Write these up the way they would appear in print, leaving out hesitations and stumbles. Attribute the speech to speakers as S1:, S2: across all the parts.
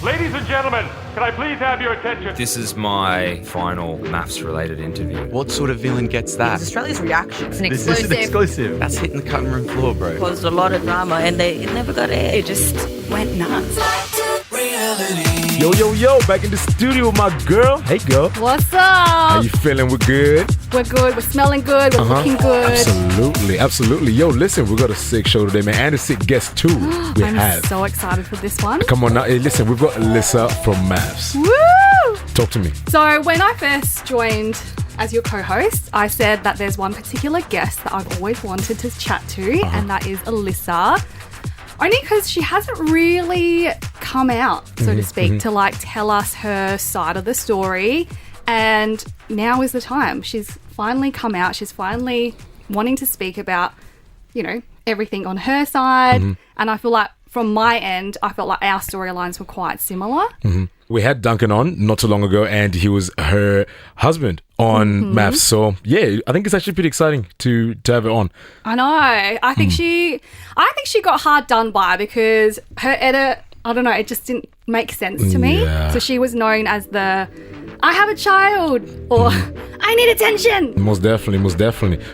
S1: Ladies and gentlemen, can I please have your attention?
S2: This is my final MAFS-related interview.
S3: What sort of villain gets that?
S4: It's Australia's reaction.
S5: It's an
S3: This
S5: exclusive.
S3: is an exclusive. That's hitting the cutting room floor, bro.
S5: Caused a lot of drama and it never got aired. It just went nuts.
S6: Yo, back in the studio with my girl. Hey, girl.
S7: What's up?
S6: How you feeling? We're good?
S7: We're good. We're smelling good. We're looking good.
S6: Absolutely. Yo, listen, we got a sick show today, man, and a sick guest, too.
S7: I'm so excited for this one.
S6: Come on now. Hey, listen, we've got Alyssa from MAFS.
S7: Woo!
S6: Talk to me.
S7: So when I first joined as your co-host, I said that there's one particular guest that I've always wanted to chat to, and that is Alyssa. Only because she hasn't really come out, so to speak, to like tell us her side of the story. And now is the time. She's finally come out. She's finally wanting to speak about, you know, everything on her side. And I feel like from my end, I felt like our storylines were quite similar.
S6: We had Duncan on not too long ago, and he was her husband on MAFS. So, yeah, I think it's actually pretty exciting to have her on.
S7: I know. I think she got hard done by because her edit, I don't know, it just didn't make sense to me.
S6: Yeah.
S7: So she was known as the I have a child or I need attention.
S6: Most definitely.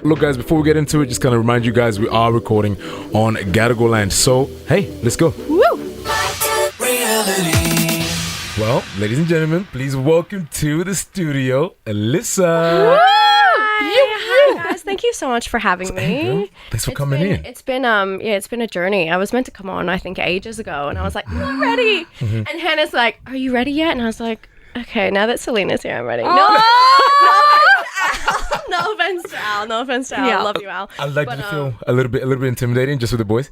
S6: Look, guys, before we get into it, just kind of remind you guys we are recording on Gadigal Land. So, hey, let's go.
S7: Woo!
S6: Well, ladies and gentlemen, please welcome to the studio, Alyssa.
S8: Hi guys, thank you so much for having me.
S6: Thanks for coming in.
S8: It's been a journey. I was meant to come on, I think, ages ago, and I was like, I'm not ready. And Hannah's like, are you ready yet? And I was like, okay, now that Selina's here, I'm ready. No offense to Al. No offense to Al.
S7: Yeah.
S8: I love you, Al.
S6: I'd like you to feel a little bit intimidating just with the boys.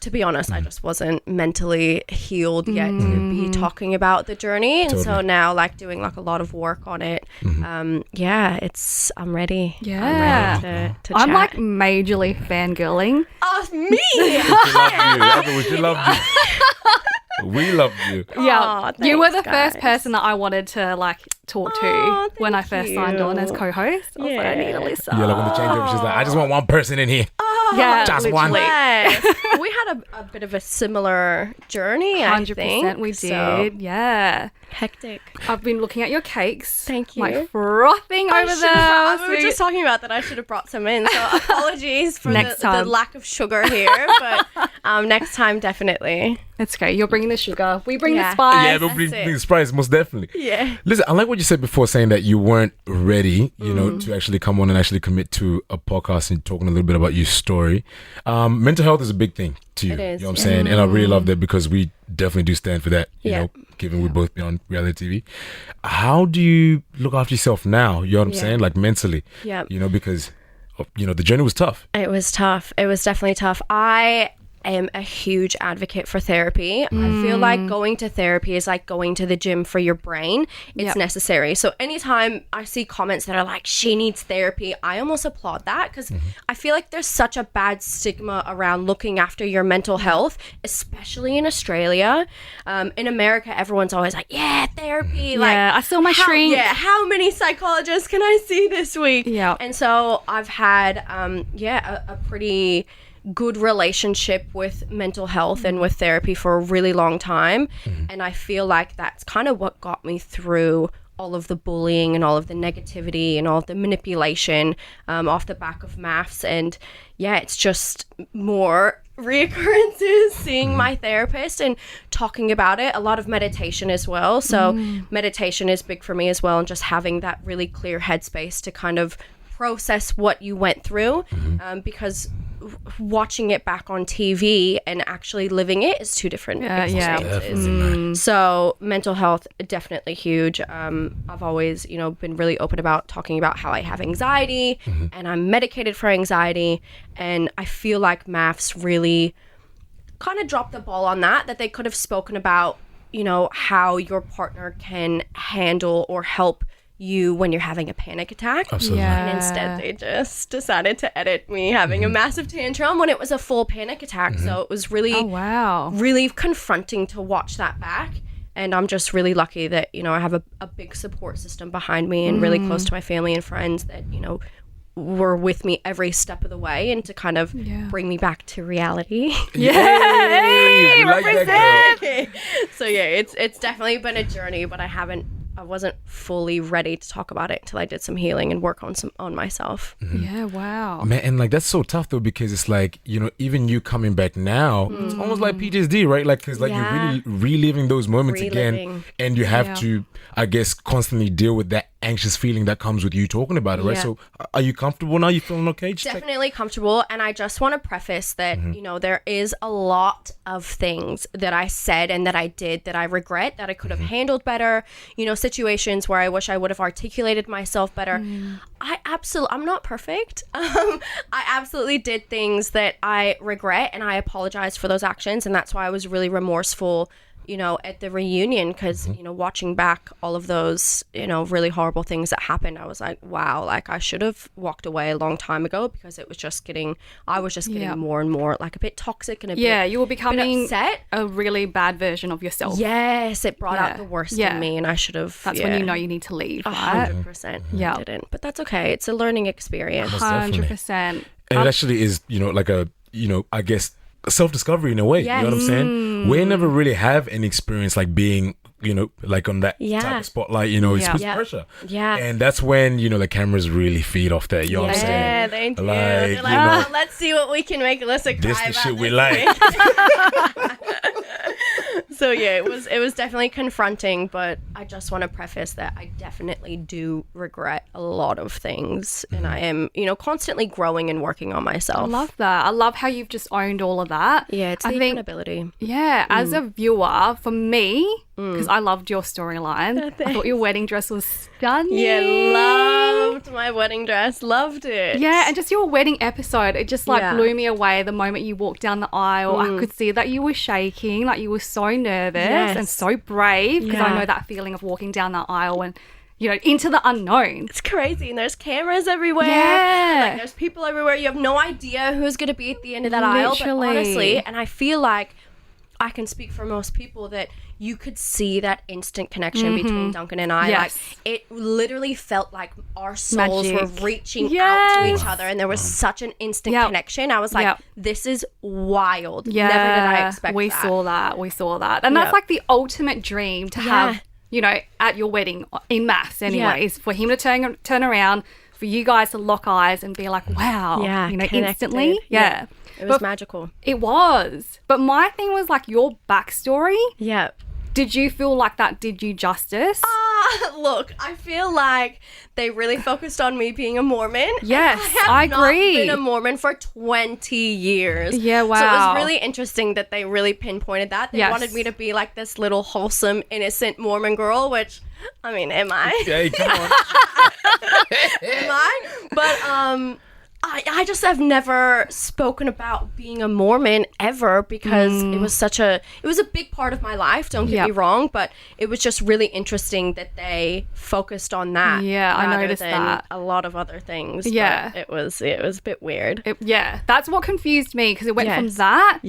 S8: To be honest, I just wasn't mentally healed yet to be talking about the journey. And so now, like, doing like a lot of work on it, I'm ready.
S7: Yeah.
S8: I'm ready to
S7: I'm
S8: chat.
S7: like majorly fangirling.
S8: Oh, me!
S6: We love you. We love you.
S7: Yeah,
S8: Aw,
S7: you were the
S8: thanks, guys.
S7: first person that I wanted to like talk to
S8: Aw,
S7: when I
S8: thank
S7: first signed on as
S8: you.
S7: co-host. I was like, I need Alyssa.
S6: Yeah, like when the changeover, she's like, I just want one person in here.
S7: Yeah,
S6: Just one.
S7: literally.
S8: Yes. We had a bit of a similar journey,
S7: 100% we did.
S8: So,
S7: yeah.
S8: hectic.
S7: I've been looking at your cakes.
S8: Thank you.
S7: Like frothing over
S8: We
S7: there.
S8: were just talking about that. I should have brought some in. So apologies for
S7: Next
S8: the
S7: time.
S8: lack of sugar here. But next time, definitely.
S7: It's okay. You're bringing the sugar. We bring the
S8: Yeah.
S7: spice.
S6: Yeah, but being surprised, most definitely.
S8: Yeah.
S6: Listen, I like what you said before, saying that you weren't ready, you know, to actually come on and actually commit to a podcast and talking a little bit about your story. Mental health is a big thing to you.
S8: It is,
S6: You know what I'm saying? And I really love that because we definitely do stand for that, you
S8: Yeah.
S6: know, given we both be on reality TV. How do you look after yourself now? You know what I'm
S8: Yeah.
S6: saying? Like mentally.
S8: Yeah.
S6: You know, because, you know, the journey was tough.
S8: It was tough. It was definitely tough. I am a huge advocate for therapy. I feel like going to therapy is like going to the gym for your brain. It's
S7: Yep.
S8: necessary. So anytime I see comments that are like, she needs therapy, I almost applaud that because I feel like there's such a bad stigma around looking after your mental health, especially in Australia. In America, everyone's always like, yeah, therapy. Like,
S7: Yeah, I saw my shrink.
S8: Yeah, how many psychologists can I see this week?
S7: Yeah.
S8: And so I've had, a pretty good relationship with mental health and with therapy for a really long time. And I feel like that's kind of what got me through all of the bullying and all of the negativity and all of the manipulation off the back of MAFS. And yeah, it's just more reoccurrences, seeing my therapist and talking about it. A lot of meditation as well. So meditation is big for me as well, and just having that really clear headspace to kind of process what you went through, because watching it back on TV and actually living it is two different experiences. So mental health, definitely huge. I've always, been really open about talking about how I have anxiety and I'm medicated for anxiety. And I feel like MAFS really kind of dropped the ball on that they could have spoken about, how your partner can handle or help you when you're having a panic attack.
S6: Absolutely.
S7: Yeah.
S8: And instead they just decided to edit me having a massive tantrum when it was a full panic attack. So it was really, really confronting to watch that back. And I'm just really lucky that, I have a big support system behind me and really close to my family and friends that, were with me every step of the way and to kind of bring me back to reality.
S6: Hey, we like that girl.
S8: So yeah, it's definitely been a journey, but I wasn't fully ready to talk about it until I did some healing and work on myself.
S7: Yeah, wow.
S6: Man, and like that's so tough though, because it's like, you know, even you coming back now, it's almost like PTSD, right? Like, because like you're really reliving those moments again, and you have to, I guess, constantly deal with that anxious feeling that comes with you talking about it, right? So are you comfortable now? You feeling okay?
S8: Definitely comfortable. And I just want to preface that, you know, there is a lot of things that I said and that I did that I regret, that I could have handled better, you know, situations where I wish I would have articulated myself better. I'm not perfect. I absolutely did things that I regret, and I apologize for those actions. And that's why I was really remorseful, you know, at the reunion, because, you know, watching back all of those, you know, really horrible things that happened, I was like, wow, like I should have walked away a long time ago, because it was just getting more and more like a bit toxic and a bit,
S7: you were becoming
S8: upset.
S7: A really bad version of yourself.
S8: Yes, it brought out the worst in me, and I should have.
S7: That's when you know you need to leave, right?
S8: 100%. I didn't, but that's okay. It's a learning experience.
S7: 100%.
S6: And it actually is, you know, like a, you know, I guess, self-discovery in a way. You know what I'm saying? We never really have any experience like being, you know, like on that type of spotlight, you know, it's puts pressure. And that's when, you know, the cameras really feed off that. You know what I'm saying?
S8: Yeah, they do.
S6: Like,
S8: they're like, let's see what we can make Alyssa cry
S6: this
S8: about
S6: the shit we
S8: this
S6: like.
S8: So yeah, it was definitely confronting, but I just want to preface that I definitely do regret a lot of things, and I am, you know, constantly growing and working on myself.
S7: I love that. I love how you've just owned all of that.
S8: Yeah, it's the accountability.
S7: Yeah, as a viewer, for me, because I loved your storyline. I thought your wedding dress was stunning.
S8: Yeah, loved my wedding dress. Loved it.
S7: Yeah, and just your wedding episode, it just like blew me away the moment you walked down the aisle. I could see that you were shaking, like you were so nervous and so brave, because I know that feeling of walking down the aisle and, you know, into the unknown.
S8: It's crazy, and there's cameras everywhere.
S7: Yeah.
S8: Like, there's people everywhere. You have no idea who's going to be at the end of that aisle. But honestly, and I feel like I can speak for most people, that you could see that instant connection between Duncan and I. Like, it literally felt like our souls were reaching out to each other, and there was such an instant connection. I was like, this is wild. Never did I expect that.
S7: We saw that. And that's like the ultimate dream to have, you know, at your wedding in MAFS anyway, is for him to turn around, for you guys to lock eyes and be like, wow, you know,
S8: connected.
S7: instantly. Yeah.
S8: It was magical.
S7: It was. But my thing was like your backstory.
S8: Yeah.
S7: Did you feel like that did you justice?
S8: Look, I feel like they really focused on me being a Mormon.
S7: Yes,
S8: I
S7: agree.
S8: Not been a Mormon for 20 years.
S7: Yeah, wow.
S8: So it was really interesting that they really pinpointed that. They wanted me to be like this little wholesome, innocent Mormon girl, which, I mean, am I?
S6: Hey, come on.
S8: Am I? But, I just have never spoken about being a Mormon ever, because it was a big part of my life, don't get me wrong, but it was just really interesting that they focused on that.
S7: Yeah, I noticed
S8: than
S7: that.
S8: a lot of other things.
S7: Yeah.
S8: But it was a bit weird.
S7: That's what confused me, because it went from that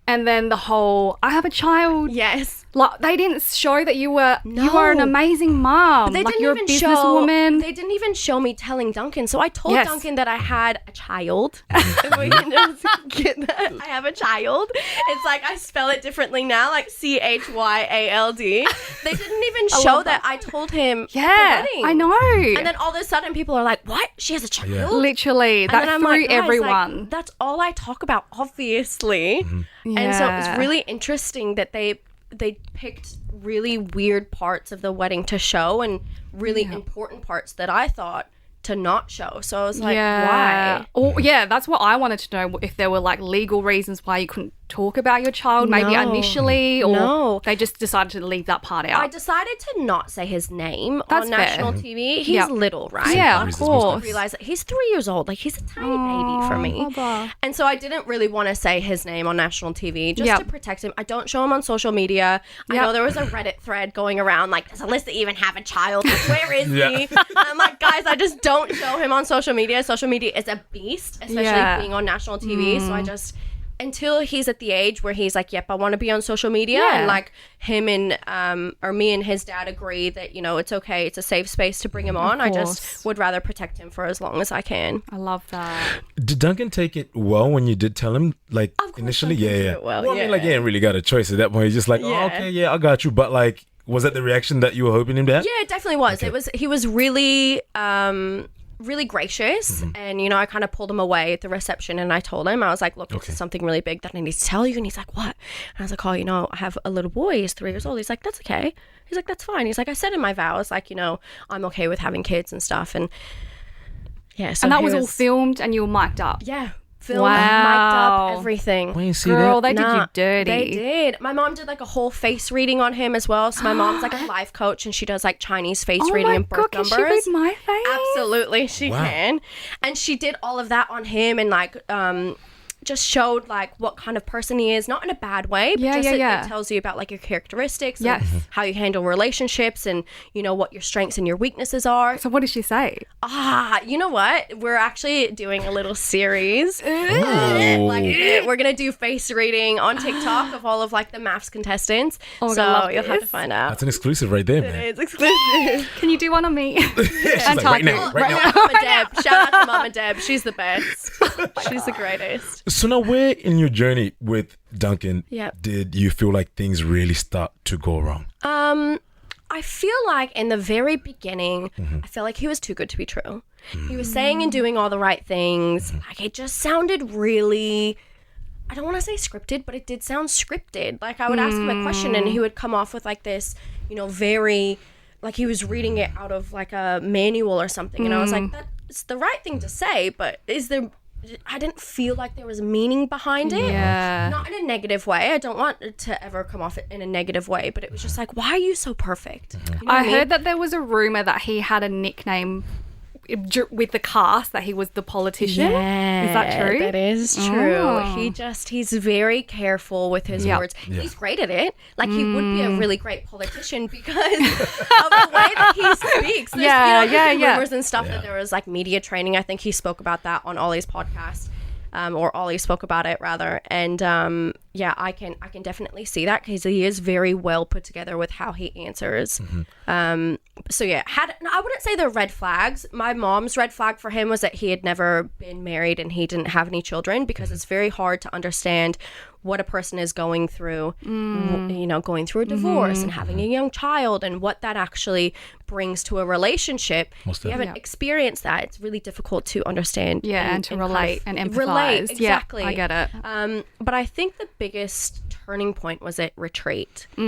S7: and then the whole, I have a child.
S8: Yes.
S7: Like, they didn't show that you were an amazing mom.
S8: They
S7: like,
S8: didn't
S7: you're
S8: even
S7: a businesswoman.
S8: They didn't even show me telling Duncan. So I told Duncan that I had a child. If we can just get that. I have a child. It's like I spell it differently now, like Chyald. They didn't even show that I told him at the wedding.
S7: I know.
S8: And then all of a sudden people are like, what? She has a child?
S6: Yeah.
S7: Literally.
S8: And
S7: That
S8: then I'm
S7: threw
S8: like, guys,
S7: everyone.
S8: like, that's all I talk about, obviously. And so it was really interesting that they picked really weird parts of the wedding to show, and really important parts that I thought to not show. So I was like, why?
S7: Oh, yeah, that's what I wanted to know, if there were like legal reasons why you couldn't talk about your child, maybe initially, or they just decided to leave that part out.
S8: I decided to not say his name
S7: That's
S8: on
S7: fair.
S8: national TV. He's little, right?
S7: Yeah, of course.
S8: I realized that he's 3 years old. Like, he's a tiny baby for me. And so I didn't really want to say his name on national TV, just to protect him. I don't show him on social media. I know there was a Reddit thread going around like, does Alyssa even have a child? Like, where is he? And I'm like, guys, I just don't show him on social media. Social media is a beast, especially being on national TV. So I just until he's at the age where he's like, yep, I want to be on social media, and like him and or me and his dad agree that, you know, it's okay, it's a safe space to bring him on. I just would rather protect him for as long as I can.
S7: I love that.
S6: Did Duncan take it well when you did tell him, like, initially? Yeah.
S8: Well,
S6: I mean, like, he ain't really got a choice at that point. He's just like, oh, okay, yeah, I got you. But, like, was that the reaction that you were hoping him to have?
S8: Yeah, it definitely was. Okay. He was really really gracious, and, you know, I kind of pulled him away at the reception, and I told him, I was like, look, this is something really big that I need to tell you. And he's like, what? And I was like, oh, you know, I have a little boy, he's 3 years old. He's like, that's okay. He's like, that's fine. He's like, I said in my vows, like, you know, I'm okay with having kids and stuff. And yeah, so
S7: and that was all filmed and you were mic'd up.
S8: Yeah, filmed, mic'd up, everything.
S6: Why you see
S7: Girl,
S6: that?
S7: they did you dirty.
S8: They did. My mom did like a whole face reading on him as well. So my mom's like a life coach, and she does like Chinese face reading and birth numbers.
S7: Can she read my face?
S8: Absolutely, she can. And she did all of that on him, and like just showed like what kind of person he is, not in a bad way, but it tells you about like your characteristics, and how you handle relationships, and, you know, what your strengths and your weaknesses are.
S7: So what did she say?
S8: You know what? We're actually doing a little series. Like, we're gonna do face reading on TikTok of all of like the MAFS contestants.
S7: Oh,
S8: so you'll have to find out.
S6: That's an exclusive right there, man.
S8: It's exclusive.
S7: Can you do one on me?
S6: She's like, right now.
S8: Mama Deb. Shout out to Mama Deb. She's the best. She's the greatest.
S6: So now, where in your journey with Duncan did you feel like things really start to go wrong?
S8: I feel like in the very beginning, I felt like he was too good to be true. He was saying and doing all the right things. Like, it just sounded really, I don't want to say scripted, but it did sound scripted. Like, I would ask him a question and he would come off with like this, you know, very, like he was reading it out of like a manual or something. And I was like, that's the right thing to say, but I didn't feel like there was meaning behind it.
S7: Yeah.
S8: Not in a negative way. I don't want it to ever come off in a negative way, but it was just like, why are you so perfect? You know
S7: I heard that there was a rumor that he had a nickname with the cast, that he was the politician.
S8: Yeah,
S7: is that true?
S8: That is true. He's very careful with his words. He's great at it. Like, he would be a really great politician because of the way that he speaks. There's, rumors and stuff that there was like media training. I think he spoke about that on Ollie's podcast. Or Ollie spoke about it rather, and I can definitely see that because he is very well put together with how he answers. So yeah, I wouldn't say they're red flags. My mom's red flag for him was that he had never been married and he didn't have any children, because it's very hard to understand what a person is going through, you know, going through a divorce and having a young child, and what that actually brings to a relationship. If you haven't experienced that, it's really difficult to understand.
S7: And to relate and empathize.
S8: Relate, exactly.
S7: Yeah, I get it.
S8: But I think the biggest turning point was at retreat. So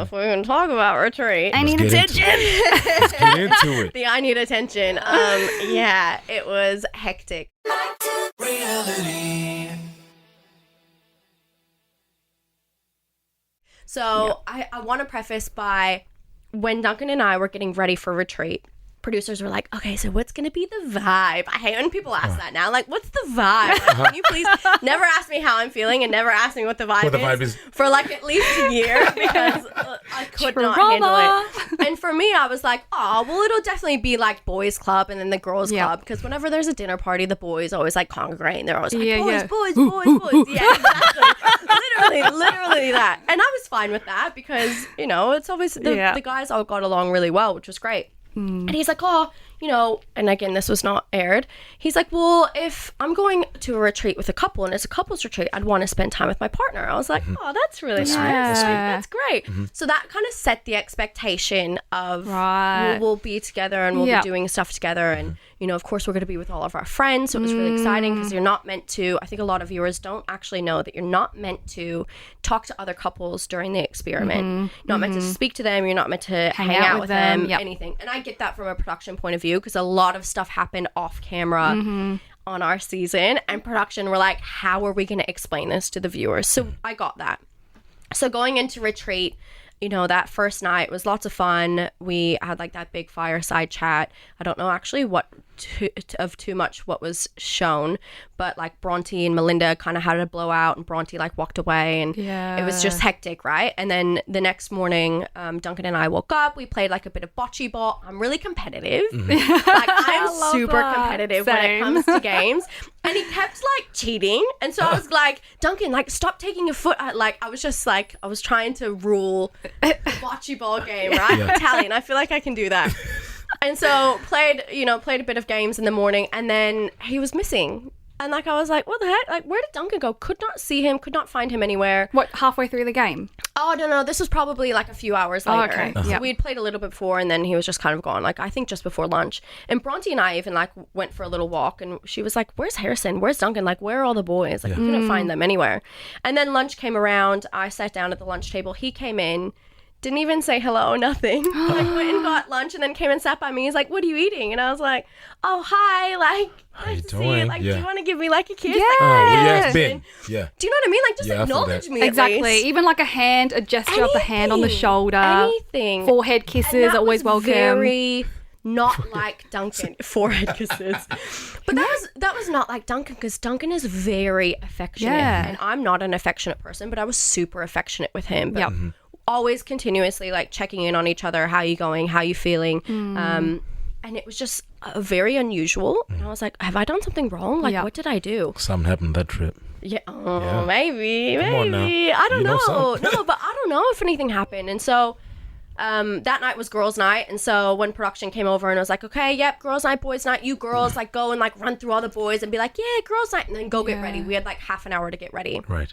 S8: if we're going to talk about retreat,
S7: I need attention.
S6: Let's get into it.
S8: I need attention. It was hectic. So I want to preface by, when Duncan and I were getting ready for retreat, producers were like, okay, so what's going to be the vibe? I hate when people ask that now. Like, what's the vibe? Like, can you please never ask me how I'm feeling and never ask me what the vibe is for like at least a year, because I could not handle it. And for me, I was like, oh, well, it'll definitely be like boys club and then the girls club, because whenever there's a dinner party, the boys always like congregate and they're always like, boys. Yeah, exactly. literally that. And I was fine with that because, you know, it's always the guys all got along really well, which was great. And he's like, oh, you know, and again, this was not aired. He's like, well, if I'm going to a retreat with a couple and it's a couple's retreat, I'd want to spend time with my partner. I was like, oh, that's really nice. That's great. So that kind of set the expectation of we'll be together and we'll be doing stuff together. And, you know, of course, we're going to be with all of our friends. So it was really exciting because you're not meant to, I think a lot of viewers don't actually know that you're not meant to talk to other couples during the experiment. You're not meant to speak to them. You're not meant to hang out with them, anything. And I get that from a production point of view because a lot of stuff happened off camera on our season, and production were like, how are we going to explain this to the viewers? So I got that. So going into retreat, you know, that first night was lots of fun. We had like that big fireside chat. I don't know actually what too much what was shown, but like Bronte and Melinda kind of had a blowout, and Bronte like walked away, and it was just hectic, right? And then the next morning, Duncan and I woke up. We played like a bit of bocce ball. I'm really competitive. Like I'm super competitive when it comes to games. And he kept like cheating, and so I was like, Duncan, like stop taking your foot out. Like I was just like, I was trying to rule the bocce ball game, right? I'm Italian. I feel like I can do that. And so played a bit of games in the morning, and then he was missing. And like I was like, what the heck? Like, where did Duncan go? Could not see him, could not find him anywhere.
S7: What, halfway through the game?
S8: Oh, no. This was probably like a few hours later.
S7: Okay.
S8: So we'd played a little bit before, and then he was just kind of gone. Like, I think just before lunch. And Bronte and I even like went for a little walk, and she was like, where's Harrison? Where's Duncan? Like, where are all the boys? Like, we couldn't find them anywhere. And then lunch came around. I sat down at the lunch table. He came in. Didn't even say hello, nothing. Like went and got lunch and then came and sat by me. He's like, what are you eating? And I was like, oh, hi. Like, nice to see you. Like, do you want to give me like a kiss?
S7: Yeah.
S8: Like,
S6: yes, Ben. Yeah.
S8: do you know what I mean? Like, just acknowledge me.
S7: Exactly.
S8: At least.
S7: Even like a hand, a gesture of the hand on the shoulder.
S8: Anything.
S7: Forehead kisses, always welcome.
S8: Very not like Duncan. Forehead kisses. But that was not like Duncan, because Duncan is very affectionate.
S7: Yeah.
S8: And I'm not an affectionate person, but I was super affectionate with him. But
S7: Yep.
S8: always continuously like checking in on each other. How you going? How you feeling? And it was just very unusual. And I was like, have I done something wrong? Like, what did I do?
S6: Something happened that trip.
S8: Yeah, maybe.
S6: Come on now.
S8: I don't
S6: You know
S8: know.
S6: something.
S8: No, but I don't know if anything happened. And so that night was girls' night. And so when production came over and I was like, okay, yep, girls' night, boys' night, you girls like go and like run through all the boys and be like, yeah, girls' night, and then go get ready. We had like half an hour to get ready.
S6: Right.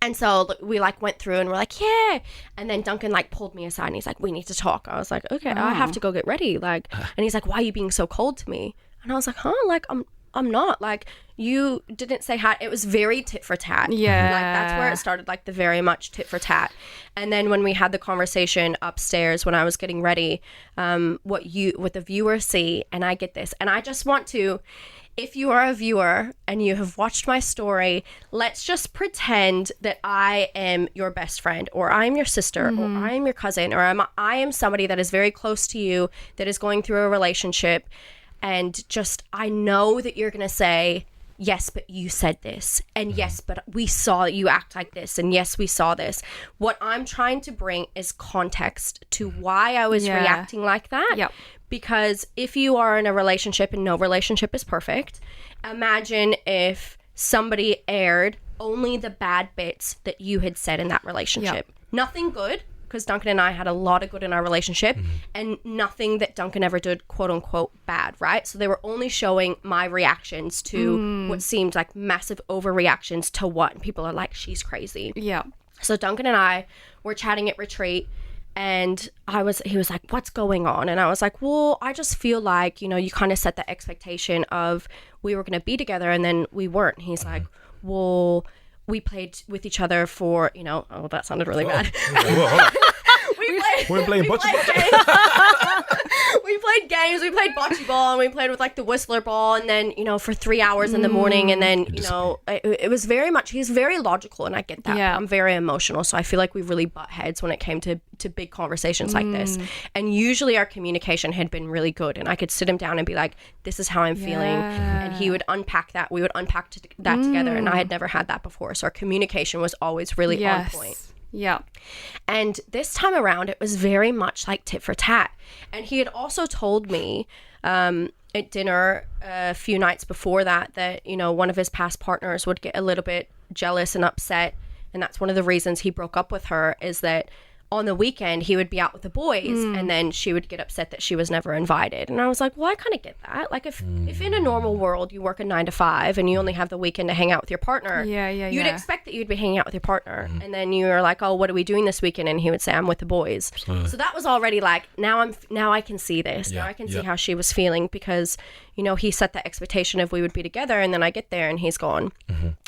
S8: And so we like went through and we're like, yeah. And then Duncan like pulled me aside and he's like, we need to talk. I was like, okay, I have to go get ready. Like, and he's like, why are you being so cold to me? And I was like, like, I'm not. Like, you didn't say hi. It was very tit for tat.
S7: Yeah.
S8: Like, that's where it started, like the very much tit for tat. And then when we had the conversation upstairs when I was getting ready, what the viewers see, and I get this, and I just want to, if you are a viewer and you have watched my story, let's just pretend that I am your best friend, or I am your sister, or I am your cousin, or I am somebody that is very close to you that is going through a relationship. And just, I know that you're going to say, yes, but you said this. And yes, but we saw you act like this. And yes, we saw this. What I'm trying to bring is context to why I was reacting like that.
S7: Yep.
S8: Because if you are in a relationship, and no relationship is perfect, imagine if somebody aired only the bad bits that you had said in that relationship. Nothing good, because Duncan and I had a lot of good in our relationship, and nothing that Duncan ever did, quote unquote, bad, right? So they were only showing my reactions to what seemed like massive overreactions to what, and people are like, she's crazy.
S7: Yeah.
S8: So Duncan and I were chatting at retreat, and he was like, what's going on? And I was like, well, I just feel like, you kind of set the expectation of we were going to be together, and then we weren't. And he's like, well, we played with each other for, oh, that sounded really bad.
S6: We're playing bocce ball.
S8: We played games. We played bocce ball, and we played with like the whistler ball, and then for 3 hours in the morning, and then it was very much. He's very logical, and I get that.
S7: Yeah.
S8: I'm very emotional, so I feel like we really butt heads when it came to big conversations like this. And usually our communication had been really good, and I could sit him down and be like, "This is how I'm feeling," and he would unpack that. We would unpack that together, and I had never had that before, so our communication was always really on point.
S7: Yeah.
S8: And this time around, it was very much like tit for tat. And he had also told me at dinner a few nights before that one of his past partners would get a little bit jealous and upset. And that's one of the reasons he broke up with her, is that on the weekend he would be out with the boys and then she would get upset that she was never invited. And I was like, well, I kind of get that. Like if in a normal world you work a 9 to 5 and you only have the weekend to hang out with your partner, you'd expect that you'd be hanging out with your partner. And then you're like, oh, what are we doing this weekend? And he would say, I'm with the boys. So that was already like, now I can see this. Now I can see how she was feeling, because he set the expectation of we would be together, and then I get there and he's gone.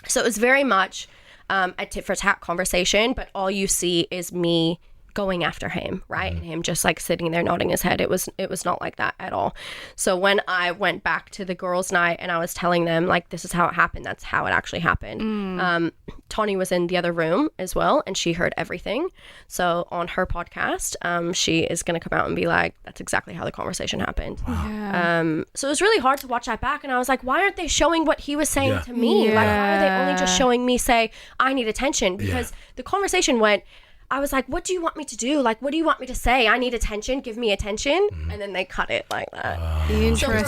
S8: So it was very much a tit for tat conversation, but all you see is me going after him, right? And him just like sitting there nodding his head. It was not like that at all. So when I went back to the girls' night and I was telling them like, this is how it happened, that's how it actually happened. Tawny was in the other room as well, and she heard everything. So on her podcast, she is going to come out and be like, that's exactly how the conversation happened. So it was really hard to watch that back, and I was like, why aren't they showing what he was saying to me? Like, why are they only just showing me say, I need attention? Because the conversation went, I was like, what do you want me to do? Like, what do you want me to say? I need attention. Give me attention. And then they cut it like that. So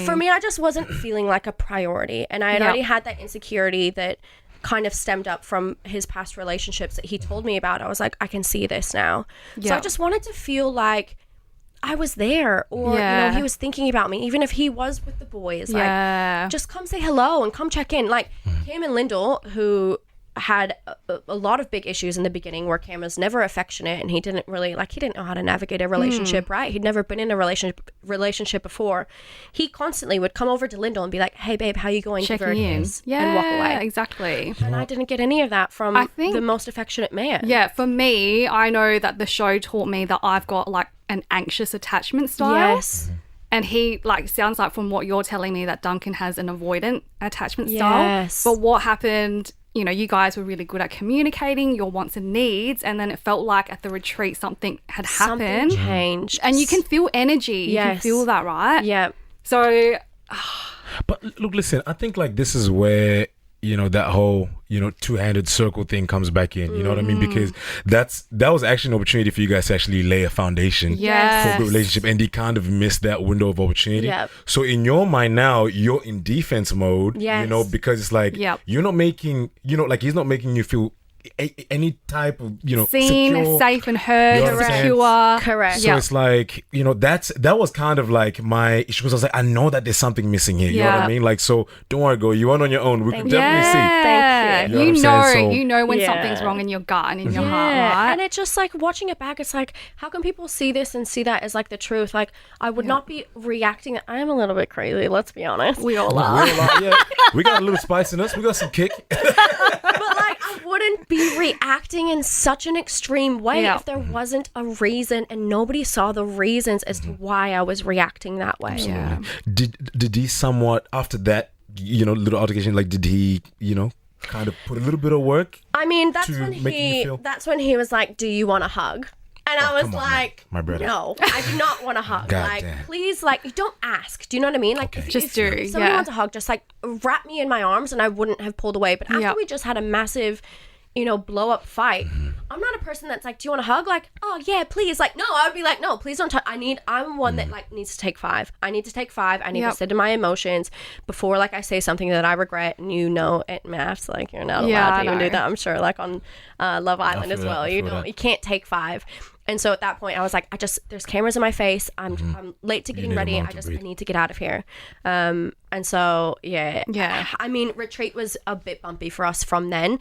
S8: for me, I just wasn't feeling like a priority. And I had already had that insecurity that kind of stemmed up from his past relationships that he told me about. I was like, I can see this now. So I just wanted to feel like I was there, or you know, he was thinking about me, even if he was with the boys. Like, just come say hello and come check in. Like Cam and Lyndall, who had a lot of big issues in the beginning, where Cam was never affectionate, and he didn't know how to navigate a relationship, right? He'd never been in a relationship before. He constantly would come over to Lyndall and be like, hey babe, how you going?
S7: Checking in.
S8: And walk away.
S7: Exactly.
S8: And I didn't get any of that from the most affectionate man.
S7: Yeah, for me, I know that the show taught me that I've got like an anxious attachment style.
S8: Yes.
S7: And he, like, sounds like from what you're telling me that Duncan has an avoidant attachment style.
S8: Yes.
S7: But what happened, you know, you guys were really good at communicating your wants and needs, and then it felt like at the retreat something had happened.
S8: Something changed.
S7: And you can feel energy. You can feel that, right?
S8: Yeah.
S7: So...
S6: But look, listen, I think like this is where, you know, that whole, you know, two-handed circle thing comes back in. You know what I mean? Because that was actually an opportunity for you guys to actually lay a foundation for a good relationship, and he kind of missed that window of opportunity.
S8: Yep.
S6: So in your mind now, you're in defense mode, you know, because it's like you're not making, you know, like he's not making you feel any type of, you know,
S7: seen,
S6: secure,
S7: safe and heard,
S6: you know
S7: secure.
S8: Correct.
S6: So it's like, you know, that was kind of like my issue, because I was like, I know that there's something missing here. You know what I mean? Like, so don't worry, girl, you weren't on your own. We could definitely see.
S8: Thank you.
S7: You know when something's wrong in your gut and in your heart, right?
S8: And it's just like watching it back, it's like, how can people see this and see that as like the truth? Like, I would not be reacting. I am a little bit crazy, let's be honest.
S7: We all are.
S6: We got a little spice in us. We got some kick.
S8: But like, I wouldn't be reacting in such an extreme way if there wasn't a reason, and nobody saw the reasons as to why I was reacting that way.
S7: Yeah.
S6: Did he somewhat, after that, you know, little altercation, like did he, you know, kind of put a little bit of work?
S8: I mean, that's when he was like, do you want a hug? And I was like,
S6: my brother.
S8: No, I do not want a hug. Please, like, don't ask. Do you know what I mean? Like, if somebody wants a hug, just like wrap me in my arms, and I wouldn't have pulled away. But after we just had a massive, you know, blow up fight, I'm not a person that's like, do you want a hug? Like, oh yeah, please. Like, no, I would be like, no, please don't touch. I'm one that like needs to take 5. I need to take 5. I need to sit in my emotions before like I say something that I regret. And you know, at MAFS, like you're not allowed to even do that. I'm sure, like on Love Island as well. You can't take 5. And so at that point, I was like, there's cameras in my face. I'm late to getting ready. I need to get out of here. And so, I mean, retreat was a bit bumpy for us from then.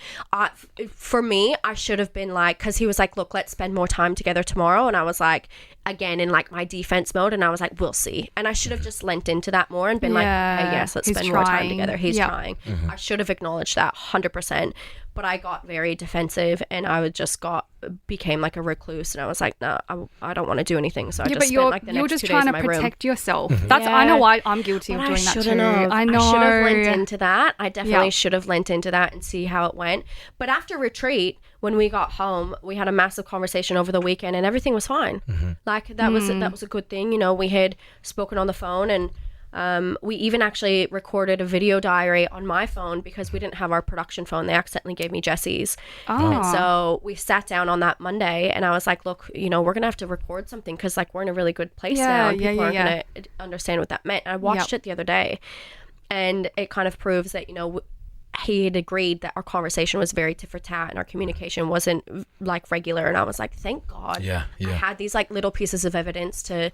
S8: For me, I should have been like, because he was like, look, let's spend more time together tomorrow. And I was like, again, in like my defense mode. And I was like, we'll see. And I should have just lent into that more and been like, hey, yes, let's spend more time together. He's trying. I should have acknowledged that 100%. But I got very defensive, and I became like a recluse, and I was like, no, I don't want to do anything. So I just spent like the next 2 days in my room.
S7: You're just trying to protect yourself. I know why I'm guilty of doing that too. I know.
S8: I should have lent into that. I definitely should have lent into that and see how it went. But after retreat, when we got home, we had a massive conversation over the weekend, and everything was fine. Like that was a good thing. You know, we had spoken on the phone, and we even actually recorded a video diary on my phone because we didn't have our production phone. They accidentally gave me Jesse's. And so we sat down on that Monday, and I was like, look, you know, we're going to have to record something because like we're in a really good place now, and people aren't going to understand what that meant. And I watched it the other day, and it kind of proves that, you know, he had agreed that our conversation was very tit for tat and our communication wasn't like regular. And I was like, thank God. I had these like little pieces of evidence to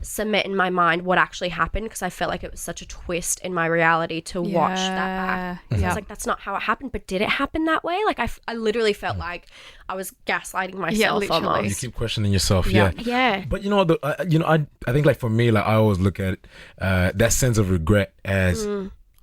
S8: cement in my mind what actually happened, because I felt like it was such a twist in my reality to watch that back. I was like, that's not how it happened. But did it happen that way? Like I literally felt like I was gaslighting myself almost.
S6: You keep questioning yourself. But you know, I think like for me, like I always look at that sense of regret as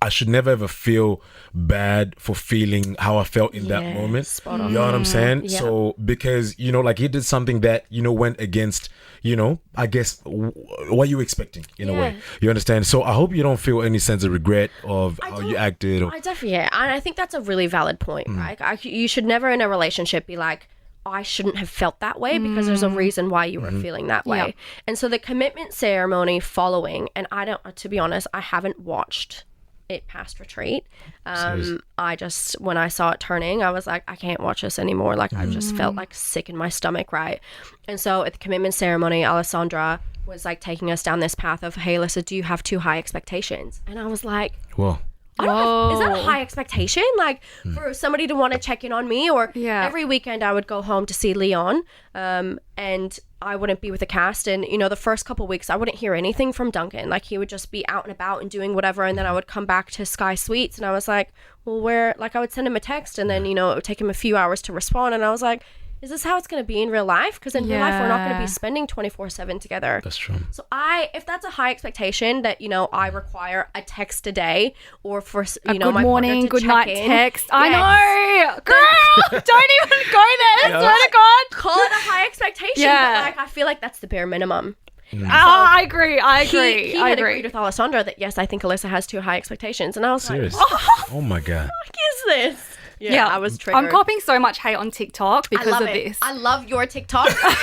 S6: I should never ever feel bad for feeling how I felt in that moment.
S8: Spot on.
S6: You know what I'm saying?
S8: Yeah.
S6: So because, you know, like he did something that, you know, went against, you know, I guess what you were expecting in a way. You understand? So I hope you don't feel any sense of regret of how you acted.
S8: I definitely, and I think that's a really valid point, right? You should never in a relationship be like, I shouldn't have felt that way because there's a reason why you were feeling that way. And so the commitment ceremony following, and to be honest, I haven't watched it past retreat. I just, when I saw it turning, I was like, I can't watch this anymore. Like I just felt like sick in my stomach, right? And so at the commitment ceremony, Alessandra was like taking us down this path of, hey, Alyssa, do you have too high expectations? And I was like,
S6: Whoa.
S8: I don't know, is that a high expectation? Like for somebody to want to check in on me, or every weekend I would go home to see Leon, and I wouldn't be with the cast. And, you know, the first couple of weeks I wouldn't hear anything from Duncan. Like he would just be out and about and doing whatever. And then I would come back to Sky Suites and I was like, well, I would send him a text and then, you know, it would take him a few hours to respond. And I was like, is this how it's going to be in real life? Because in real life, we're not going to be spending 24/7 together.
S6: That's true.
S8: So if that's a high expectation that, you know, I require a text a day or for, you know,
S7: good
S8: my
S7: morning,
S8: partner to
S7: good
S8: check
S7: night
S8: in.
S7: text. I know. Girl, don't even go there. Swear to God.
S8: Call it a high expectation.
S7: Yeah.
S8: But like, I feel like that's the bare minimum.
S7: I agree.
S8: He had agreed with Alessandra that, yes, I think Alyssa has too high expectations. And I was
S6: Serious?
S8: like,
S6: Oh my God.
S8: what is this? Yeah, I was triggered.
S7: I'm copping so much hate on TikTok because of this.
S8: I love your TikTok. I'm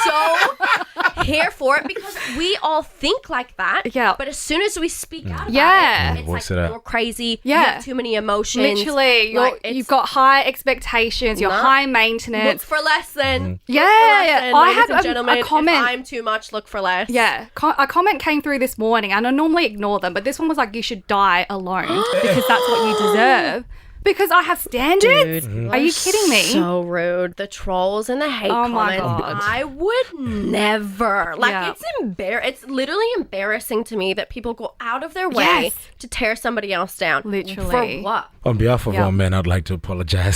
S8: so here for it because we all think like that.
S7: Yeah.
S8: But as soon as we speak out about it, it's
S6: voice
S8: like,
S6: it out.
S8: you're crazy.
S7: Yeah.
S8: You have too many emotions.
S7: Literally, you've got high expectations. You're high maintenance.
S8: Look for less than.
S7: Yeah.
S8: I
S7: have
S8: and gentlemen,
S7: a comment.
S8: If I'm too much, look for less.
S7: Yeah, a comment came through this morning, and I normally ignore them, but this one was like, you should die alone because that's what you deserve. Because I have standards? Are you kidding me?
S8: So rude. The trolls and the hate
S7: my
S8: comments.
S7: God.
S8: I would never. Like,
S7: Yeah.
S8: it's literally embarrassing to me that people go out of their way to tear somebody else down.
S7: Literally.
S8: For what?
S6: On behalf of all men, I'd like to apologize.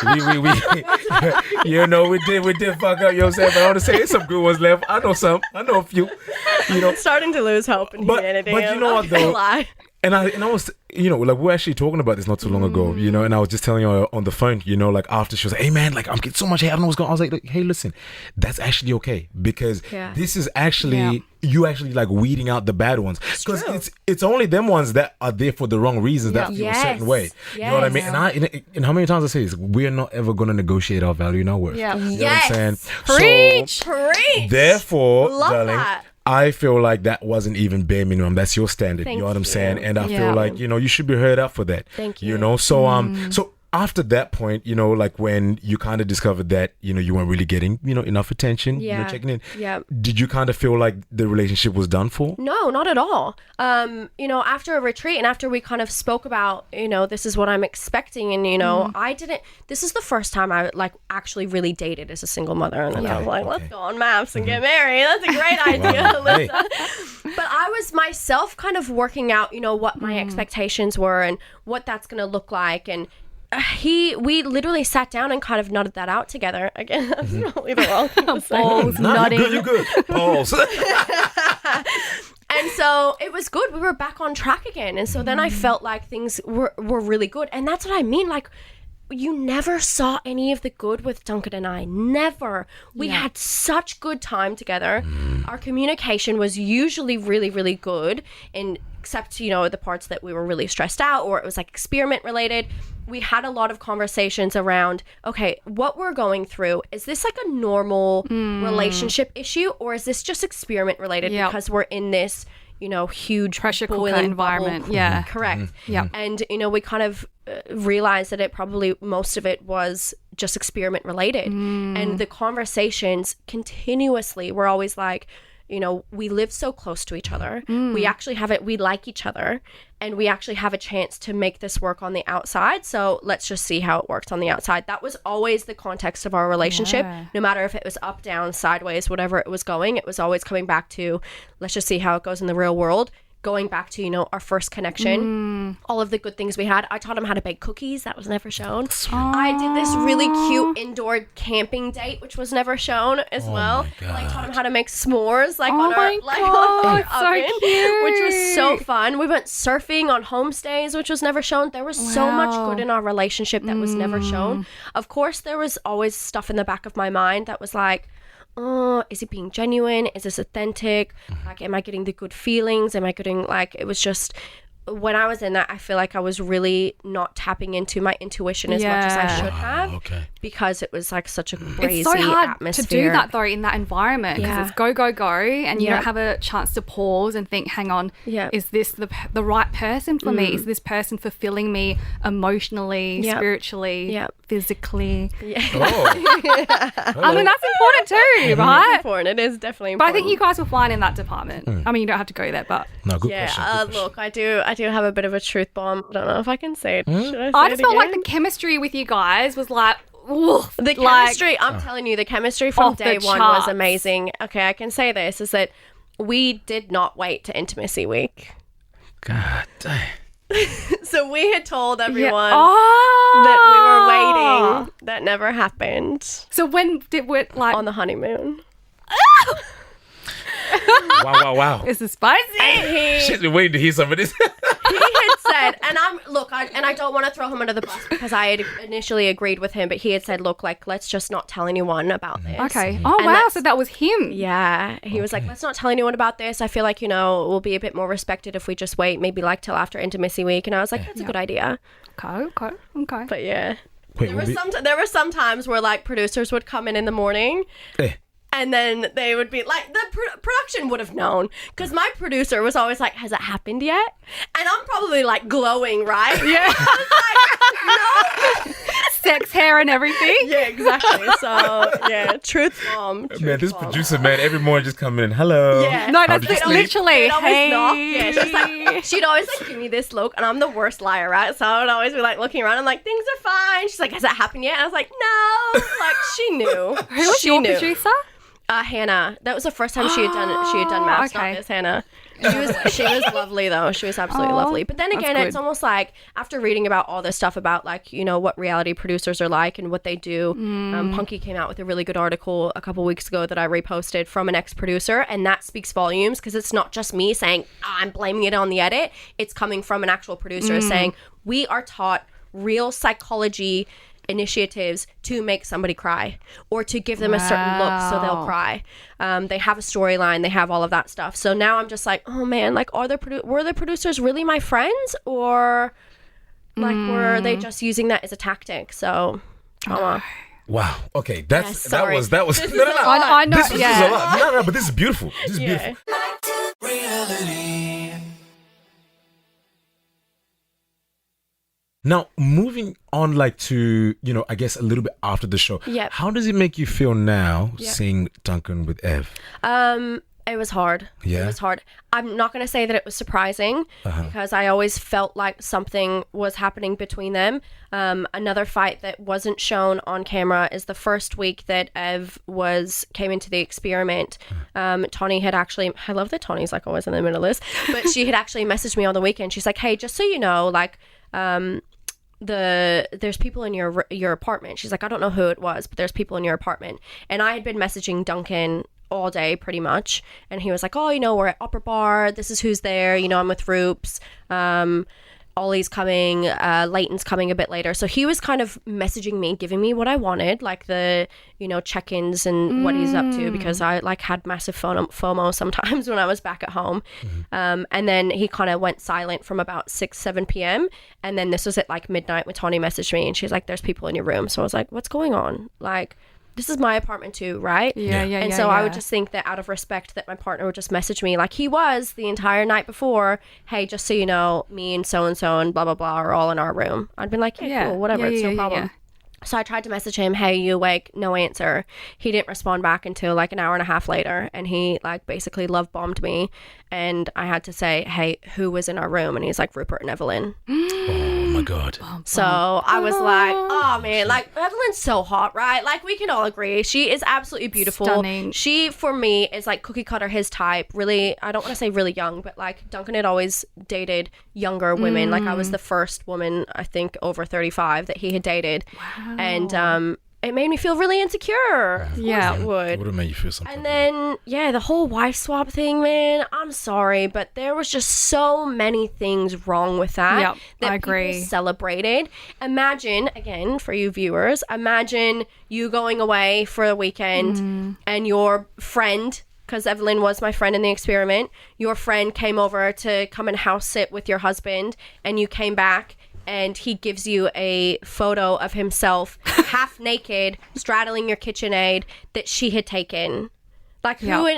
S6: we you know, we did fuck up, you know what I'm saying? But I want to say there's some good ones left. I know some. I know a few. You know.
S8: I'm starting to lose hope in humanity.
S6: But you know what though? And I was, you know, like we were actually talking about this not too long ago, you know, and I was just telling her on the phone, you know, like after she was like, hey man, like I'm getting so much hate, I don't know what's going on. I was like, hey, listen, that's actually okay because this is actually, you actually like weeding out the bad ones. Because it's only them ones that are there for the wrong reasons that feel a certain way. You know what I mean? And how many times I say this, we're not ever going to negotiate our value in our worth.
S7: Yeah.
S6: You know what I'm saying?
S7: Preach.
S8: Preach.
S6: Therefore,
S8: Love
S6: darling,
S8: that.
S6: I feel like that wasn't even bare minimum. That's your standard.
S8: Thank
S6: you know what I'm
S8: you.
S6: saying? And I feel like, you know, you should be heard up for that.
S8: Thank you.
S6: You know, so so after that point, you know, like when you kind of discovered that, you know, you weren't really getting, you know, enough attention, you know, checking in.
S8: Yeah.
S6: Did you kind of feel like the relationship was done for?
S8: No, not at all. You know, after a retreat and after we kind of spoke about, you know, this is what I'm expecting, and you know, this is the first time I like actually really dated as a single mother, and then I was like, let's go on MAFS and get married. That's a great idea, Alyssa. But I was myself kind of working out, you know, what my expectations were and what that's going to look like, and we literally sat down and kind of nutted that out together. Again, that's probably the wrong thing to say.
S7: Balls nutting.
S6: You're good. Pause.
S8: And so it was good. We were back on track again. And so then I felt like things were really good. And that's what I mean. Like, you never saw any of the good with Duncan and I. Never. We had such good time together. Our communication was usually really, really good. And except, you know, the parts that we were really stressed out or it was like experiment related. We had a lot of conversations around, okay, what we're going through, is this like a normal relationship issue, or is this just experiment related because we're in this, you know, huge
S7: Pressure cooker
S8: boiling
S7: environment.
S8: bubble?
S7: Yeah.
S8: Correct.
S7: Yeah.
S8: And, you know, we kind of realized that it probably, most of it was just experiment related. And the conversations continuously were always like, you know, we live so close to each other. We actually have it, we like each other, and we actually have a chance to make this work on the outside. So let's just see how it works on the outside. That was always the context of our relationship. No matter if it was up, down, sideways, whatever it was going, it was always coming back to, let's just see how it goes in the real world. going back to, you know, our first connection, all of the good things we had. I taught him how to bake cookies. That was never shown. I did this really cute indoor camping date, which was never shown as well. Like, taught him how to make s'mores, like on our oven, which was so fun. We went surfing on homestays, which was never shown. There was so much good in our relationship that was never shown. Of course, there was always stuff in the back of my mind that was like, oh, is it being genuine? Is this authentic? Like, am I getting the good feelings? Am I getting, like, it was just, when I was in that, I feel like I was really not tapping into my intuition as much as I should have, because it was like such a crazy atmosphere. It's so hard
S7: to do that though in that environment, because it's go, go, go, and you don't have a chance to pause and think, hang on, is this the right person for me? Is this person fulfilling me emotionally, spiritually, physically? I mean, that's important too, right?
S8: It's important. It is definitely important.
S7: But I think you guys were fine in that department. I mean, you don't have to go there, but
S6: good question.
S8: Look, I do have a bit of a truth bomb. I don't know if I can say it. Should I say
S7: I just
S8: it
S7: felt
S8: again?
S7: like the chemistry with you guys was like, oof,
S8: the chemistry, I'm telling you, the chemistry from day one was amazing. Okay, I can say this, is that we did not wait to intimacy week.
S6: God damn.
S8: So we had told everyone that we were waiting. That never happened.
S7: So when did we, like...
S8: On the honeymoon.
S6: Wow.
S7: This is spicy.
S6: Shit's been waiting to hear some of this.
S8: He had said, and I don't want to throw him under the bus because I had initially agreed with him, but he had said, look, like, let's just not tell anyone about this.
S7: Okay. Oh, wow. So that was him.
S8: Yeah. He was like, let's not tell anyone about this. I feel like, you know, we'll be a bit more respected if we just wait, maybe like till after intimacy week. And I was like, that's a good idea.
S7: Okay.
S8: But yeah. There were some times where like producers would come in the morning. And then they would be like, the production would have known, because my producer was always like, has it happened yet? And I'm probably like glowing, right? Yeah. I was like, no.
S7: Sex hair and everything.
S8: Yeah, exactly. So, yeah, truth bomb.
S6: Producer, man, every morning just come in, hello.
S8: Yeah.
S7: No, that's literally, hey.
S8: Yeah, she'd always like give me this look, and I'm the worst liar, right? So I would always be like looking around, I'm like, things are fine. She's like, has it happened yet? And I was like, no. Like, she knew.
S7: Who was your producer?
S8: Hannah. That was the first time she had done MAFS. Not this Hannah. She was lovely though. She was absolutely lovely. But then again, it's almost like after reading about all this stuff about like, you know, what reality producers are like and what they do. Punky came out with a really good article a couple weeks ago that I reposted from an ex-producer, and that speaks volumes, because it's not just me saying I'm blaming it on the edit. It's coming from an actual producer saying we are taught real psychology initiatives to make somebody cry or to give them a certain look so they'll cry. They have a storyline, they have all of that stuff. So now I'm just like, oh man, like were the producers really my friends, or like were they just using that as a tactic? So trauma.
S6: Wow. Okay, that was no.
S7: I know.
S6: This is a lot. No, but this is beautiful. This is beautiful. Now, moving on, like to, you know, I guess a little bit after the show.
S8: Yep.
S6: How does it make you feel now seeing Duncan with Ev?
S8: It was hard.
S6: Yeah.
S8: It was hard. I'm not going to say that it was surprising because I always felt like something was happening between them. Another fight that wasn't shown on camera is the first week that Ev came into the experiment. Tawny had actually, I love that Tawny's like always in the middle of this, but she had actually messaged me on the weekend. She's like, hey, just so you know, like, there's people in your apartment. She's like, I don't know who it was, but there's people in your apartment. And I had been messaging Duncan all day pretty much, and he was like, oh, you know, we're at Upper Bar, this is who's there, you know, I'm with Roops, Ollie's coming, Leighton's coming a bit later. So he was kind of messaging me, giving me what I wanted, like the, you know, check-ins and what he's up to, because I like had massive FOMO sometimes when I was back at home. And then he kind of went silent from about 7 p.m. And then this was at like midnight when Tawny messaged me, and she's like, there's people in your room. So I was like, what's going on? Like, this is my apartment too, right? And so I would just think that out of respect that my partner would just message me like he was the entire night before, hey, just so you know, me and so-and-so and blah, blah, blah are all in our room. I'd been like, yeah, cool, whatever, it's no problem. So I tried to message him, hey, you awake? No answer. He didn't respond back until like an hour and a half later, and he like basically love bombed me, and I had to say, hey, who was in our room? And he's like, Rupert and Evelyn.
S6: my God.
S8: So I was like, oh man, like Evelyn's so hot, right? Like we can all agree. She is absolutely beautiful.
S7: Stunning.
S8: She, for me, is like cookie cutter, his type. Really, I don't want to say really young, but like Duncan had always dated younger women. Like I was the first woman, I think, over 35 that he had dated. Wow. And it made me feel really insecure.
S7: Yeah.
S8: It would.
S6: It would have made you feel something.
S8: And then, yeah, the whole wife swap thing, man, I'm sorry, but there was just so many things wrong with that.
S7: Yep,
S8: that
S7: I agree.
S8: people celebrated. Imagine, again, for you viewers, imagine you going away for a weekend and your friend, because Evelyn was my friend in the experiment, your friend came over to come and house sit with your husband, and you came back and he gives you a photo of himself half naked straddling your KitchenAid that she had taken. Like whose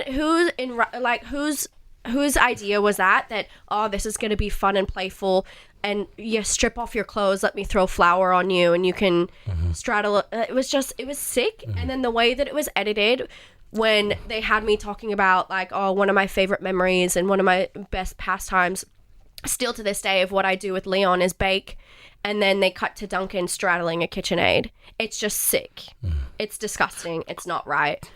S8: idea was that oh, this is going to be fun and playful, and you strip off your clothes, let me throw flour on you and you can straddle. It was sick. And then the way that it was edited, when they had me talking about like, oh, one of my favorite memories and one of my best pastimes still to this day of what I do with Leon is bake, and then they cut to Duncan straddling a KitchenAid. It's just sick. It's disgusting. It's not right.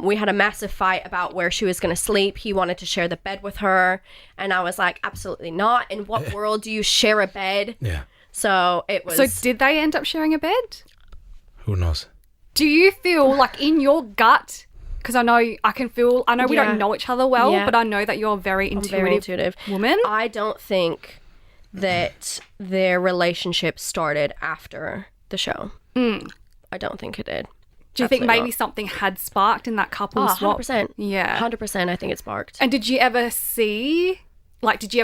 S8: We had a massive fight about where she was going to sleep. He wanted to share the bed with her, and I was like, absolutely not. In what world do you share a bed?
S6: Yeah.
S8: So it was...
S7: So did they end up sharing a bed?
S6: Who knows?
S7: Do you feel like in your gut... Because I know we don't know each other well, but I know that you're a very intuitive woman.
S8: I don't think that their relationship started after the show. I don't think it did.
S7: Do you think maybe something had sparked in that couple swap?
S8: 100%.
S7: Yeah.
S8: 100% I think it sparked.
S7: And did you ever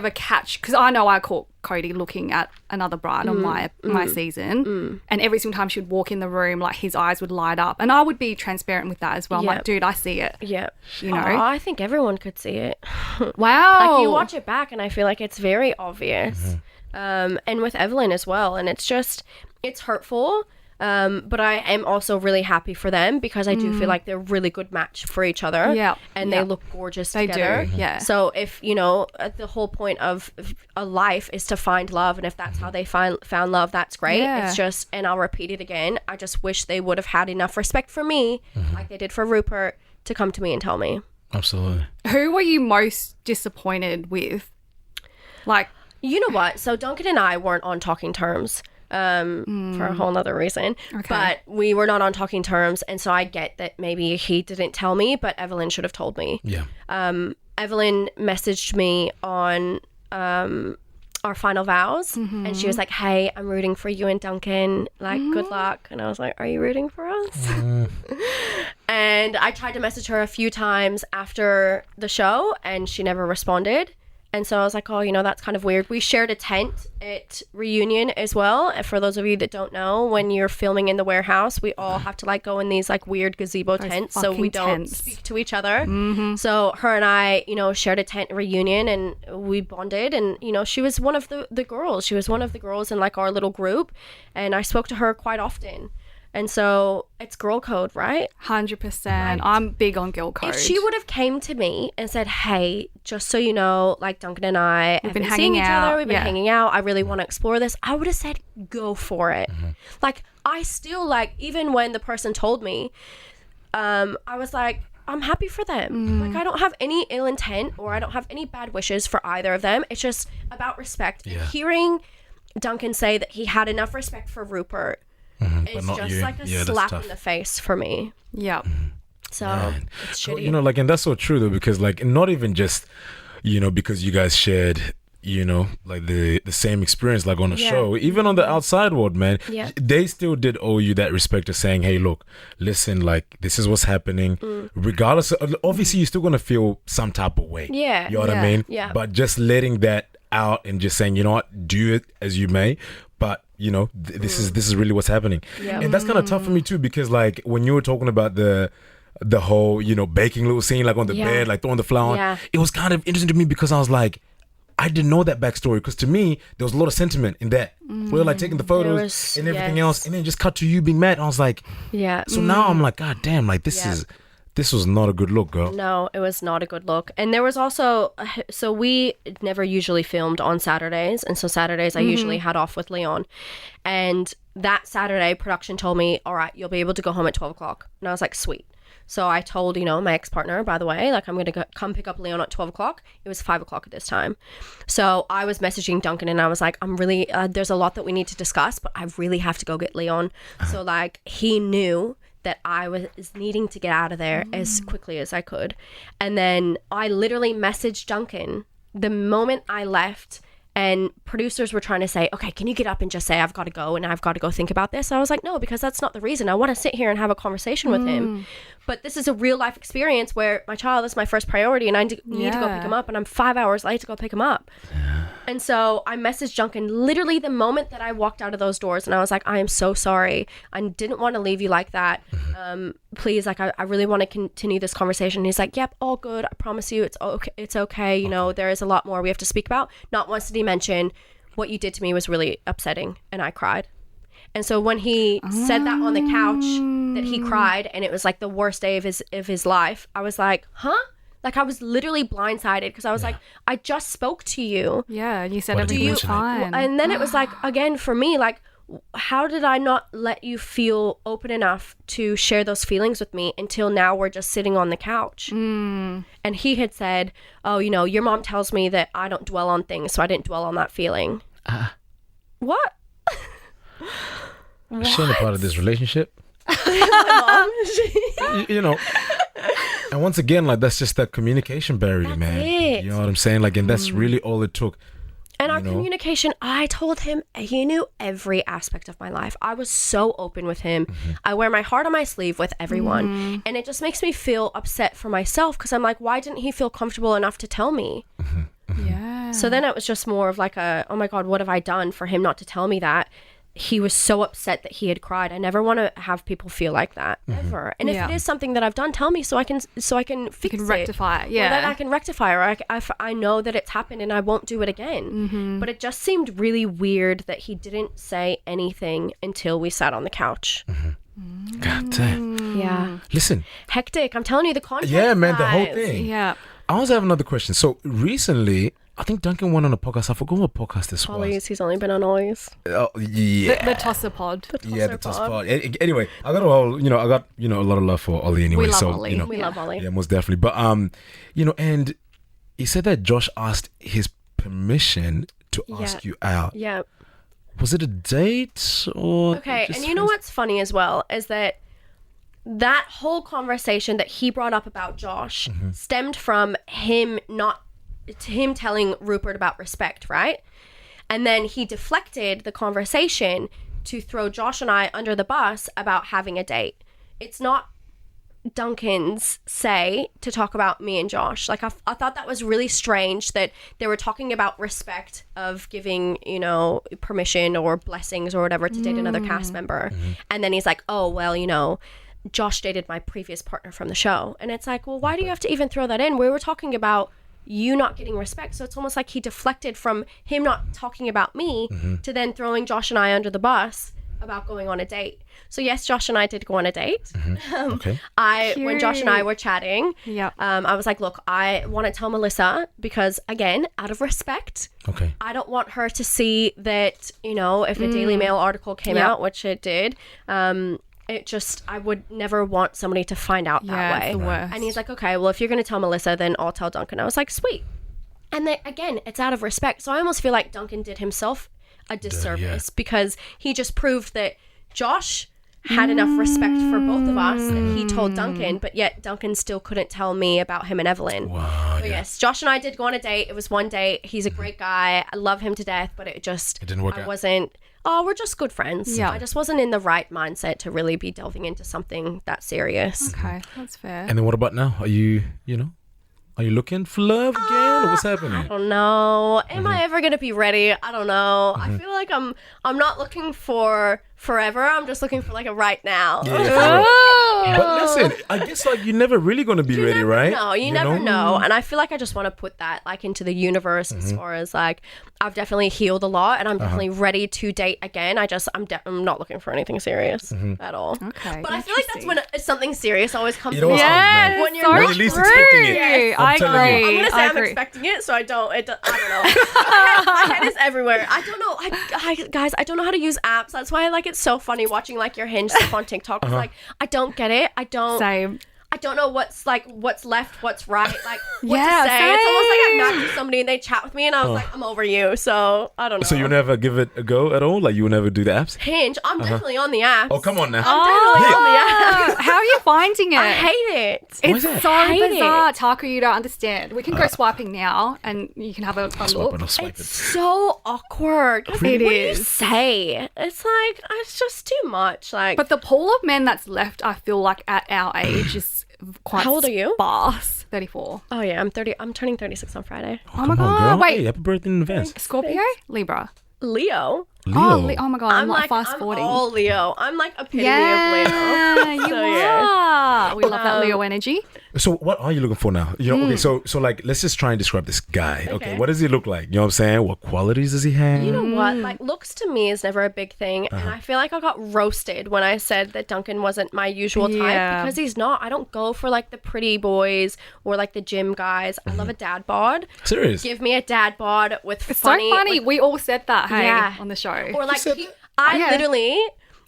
S7: catch, because I know I caught Cody looking at another bride on my season, and every single time she would walk in the room, like his eyes would light up, and I would be transparent with that as well. I'm like, dude, I see it.
S8: Yeah.
S7: You know?
S8: I think everyone could see it.
S7: Wow.
S8: Like you watch it back and I feel like it's very obvious. And with Evelyn as well. And it's hurtful. But I am also really happy for them because I do feel like they're a really good match for each other.
S7: Yeah.
S8: And they look gorgeous
S7: They
S8: together.
S7: do, yeah.
S8: So if, the whole point of a life is to find love, and if that's how they found love, that's great.
S7: Yeah.
S8: It's just, and I'll repeat it again, I just wish they would have had enough respect for me, like they did for Rupert, to come to me and tell me.
S6: Absolutely.
S7: Who were you most disappointed with? Like...
S8: You know what? So Duncan and I weren't on talking terms. For a whole nother reason. Okay. But we were not on talking terms, and so I get that maybe he didn't tell me, but Evelyn should have told me.
S6: Yeah.
S8: Evelyn messaged me on our final vows, and she was like, hey, I'm rooting for you and Duncan. Like, good luck. And I was like, are you rooting for us? And I tried to message her a few times after the show, and she never responded. And so I was like, oh, that's kind of weird. We shared a tent at reunion as well. And for those of you that don't know, when you're filming in the warehouse, we all have to like go in these like weird gazebo tents so we don't speak to each other. So her and I, shared a tent reunion, and we bonded. And, she was one of the girls. She was one of the girls in like our little group. And I spoke to her quite often. And so it's girl code, right?
S7: 100%. Right. I'm big on girl code.
S8: If she would have came to me and said, hey, just so you know, like Duncan and I have been seeing each other. We've been hanging out. I really want to explore this. I would have said, go for it. Like, I still like, even when the person told me, I was like, I'm happy for them. Like, I don't have any ill intent or I don't have any bad wishes for either of them. It's just about respect. Yeah. Hearing Duncan say that he had enough respect for Rupert, it's just like a slap in the face for me.
S7: Yeah.
S8: So it's shitty.
S6: And that's so true though, because like not even just, because you guys shared, like the same experience like on a show, even on the outside world, man, they still did owe you that respect of saying, hey, look, listen, like this is what's happening. Regardless of, obviously you're still going to feel some type of way.
S8: Yeah.
S6: You know what I mean?
S8: Yeah.
S6: But just letting that out and just saying, you know what, do it as you may, but this is really what's happening. And that's kind of tough for me too, because like when you were talking about the whole baking little scene like on the bed, like throwing the flour on, it was kind of interesting to me because I was like, I didn't know that backstory, because to me there was a lot of sentiment in that. We're like taking the photos and everything else, and then just cut to you being mad, and I was like, so now I'm like, god damn, like this This was not a good look, girl.
S8: No, it was not a good look. And there was also, so we never usually filmed on Saturdays. And so Saturdays I usually had off with Leon. And that Saturday, production told me, all right, you'll be able to go home at 12 o'clock. And I was like, sweet. So I told, my ex-partner, by the way, like I'm going to come pick up Leon at 12 o'clock. It was 5 o'clock at this time. So I was messaging Duncan and I was like, I'm really, there's a lot that we need to discuss, but I really have to go get Leon. So like he knew that I was needing to get out of there as quickly as I could. And then I literally messaged Duncan the moment I left, and producers were trying to say, okay, can you get up and just say, I've got to go and I've got to go think about this? I was like, no, because that's not the reason. I want to sit here and have a conversation with him. But this is a real life experience where my child is my first priority and I need to go pick him up, and I'm 5 hours late to go pick him up. And so I messaged Duncan literally the moment that I walked out of those doors, and I was like, I am so sorry. I didn't want to leave you like that. Please, like, I really want to continue this conversation. And he's like, yep, all good. I promise you it's okay. It's okay. There is a lot more we have to speak about. Not once did he mention what you did to me was really upsetting, and I cried. And so when he said that on the couch, that he cried and it was like the worst day of his life, I was like, huh? Like I was literally blindsided because I was like, I just spoke to you.
S7: Yeah, and you said everything was fine.
S8: And then it was like, again, for me, like, how did I not let you feel open enough to share those feelings with me until now we're just sitting on the couch? And he had said, oh, your mom tells me that I don't dwell on things, so I didn't dwell on that feeling. What?
S6: She ain't a part of this relationship. And once again, like, that's just that communication barrier, man.
S8: It.
S6: You know what I'm saying? Like, and that's really all it took.
S8: And our communication, I told him, he knew every aspect of my life. I was so open with him. I wear my heart on my sleeve with everyone. And it just makes me feel upset for myself because I'm like, why didn't he feel comfortable enough to tell me?
S7: Yeah.
S8: So then it was just more of like oh my God, what have I done for him not to tell me that? He was so upset that he had cried. I never want to have people feel like that ever. And if it is something that I've done, tell me so I can fix it.
S7: Rectify it. Yeah.
S8: Or that I can rectify, or I know that it's happened and I won't do it again. But it just seemed really weird that he didn't say anything until we sat on the couch.
S6: God damn.
S8: Yeah.
S6: Listen.
S8: Hectic. I'm telling you, the content.
S6: Yeah, man, the whole thing.
S7: Yeah.
S6: I also have another question. So recently, I think Duncan went on a podcast. I forgot what podcast this
S8: Ollie's,
S6: was.
S8: he's only been on Ollie's.
S6: Oh, yeah.
S7: The Tosser Pod.
S6: The Tosser Pod. Anyway, I got a lot of love for Ollie anyway.
S7: We love Ollie.
S8: We love Ollie.
S6: Yeah, most definitely. But and he said that Josh asked his permission to ask you out.
S8: Yeah.
S6: Was it a date or?
S8: Okay, and you know what's funny as well is that whole conversation that he brought up about Josh stemmed from him telling Rupert about respect, right? And then he deflected the conversation to throw Josh and I under the bus about having a date. It's not Duncan's say to talk about me and Josh. Like I thought that was really strange that they were talking about respect of giving, permission or blessings or whatever to date another cast member. And then he's like, oh, well, Josh dated my previous partner from the show. And it's like, well, why do you have to even throw that in? We were talking about you not getting respect. So it's almost like he deflected from him not talking about me to then throwing Josh and I under the bus about going on a date. So yes, Josh and I did go on a date.
S6: Okay.
S8: When Josh and I were chatting, I was like, look, I want to tell Melissa because, again, out of respect, I don't want her to see that, if a Daily Mail article came out, which it did, I would never want somebody to find out that way.
S7: The worst.
S8: And he's like, okay, well, if you're going to tell Melissa, then I'll tell Duncan. I was like, sweet. And then, again, it's out of respect. So I almost feel like Duncan did himself a disservice because he just proved that Josh had enough respect for both of us that he told Duncan, but yet Duncan still couldn't tell me about him and Evelyn.
S6: Wow.
S8: But yes, Josh and I did go on a date. It was one date. He's a great guy. I love him to death, but it didn't work out. We're just good friends.
S7: Yeah.
S8: I just wasn't in the right mindset to really be delving into something that serious.
S7: Okay, that's fair.
S6: And then what about now? Are you looking for love again? Or what's happening?
S8: I don't know. Am I ever going to be ready? I don't know. I feel like I'm not looking for forever. I'm just looking for like a right now.
S6: But listen, I guess like you're never really gonna be ready, right?
S8: No, you never know. And I feel like I just want to put that like into the universe as far as like I've definitely healed a lot and I'm definitely ready to date again. I'm not looking for anything serious at all.
S7: Okay.
S8: But I feel like that's when something serious always comes.
S6: It always comes, man.
S8: When you're
S6: When you're least expecting it.
S7: Yes,
S6: I'm
S7: I
S6: telling
S7: agree.
S6: you.
S8: I'm gonna say
S7: I
S8: I'm
S7: agree.
S8: expecting it, so I don't know. My head is everywhere. I don't know. Guys, I don't know how to use apps. That's why like it's so funny watching like your Hinge stuff on TikTok. It's like I don't get it.
S7: Same.
S8: I don't know what's left, what's right, like what
S7: Yeah,
S8: to say. It's almost like I
S7: same.
S8: matched with somebody and they chat with me and I was like, I'm over you. So I don't know.
S6: So you never give it a go at all? Like you will never do the apps?
S8: Hinge, I'm definitely on the apps.
S6: Oh, come on now.
S8: I'm definitely on the apps.
S7: How are you finding it?
S8: I hate it.
S7: It's
S6: that?
S7: so
S8: Hate
S7: bizarre. Taku, you don't understand. We can go swiping now and you can have a
S6: Swipe
S7: look.
S6: it, I'll swipe
S8: It's
S6: it.
S8: so awkward. 'Cause
S7: It
S8: what do you
S7: is.
S8: say? It's like it's just too much. Like,
S7: But the pool of men that's left, I feel like at our age is quite
S8: How old are you?
S7: sparse. 34.
S8: oh yeah, I'm 30. I'm turning 36 on Friday.
S7: Oh my
S6: Come on,
S7: god.
S6: girl.
S7: Wait,
S6: Hey, happy birthday in advance.
S7: Scorpio? Libra.
S8: Leo.
S6: Leo.
S7: Oh my god, I'm like fast forwarding.
S8: all Leo. I'm like epitome
S7: Yeah,
S8: of Leo.
S7: you
S8: So,
S7: are.
S8: yeah.
S7: We love that Leo energy.
S6: So what are you looking for now? You know, okay, so like let's just try and describe this guy. Okay,
S8: Okay.
S6: what does he look like? You know what I'm saying? What qualities does he have?
S8: You know what? Like, looks to me is never a big thing. And I feel like I got roasted when I said that Duncan wasn't my usual type
S7: Yeah.
S8: because he's not. I don't go for like the pretty boys or like the gym guys. I love a dad bod.
S6: Serious?
S8: Give me a dad bod with
S7: It's
S8: funny.
S7: so funny.
S8: with-
S7: We all said that, hey,
S8: Yeah.
S7: on the show.
S8: or like,
S6: said
S7: Yeah.
S8: literally.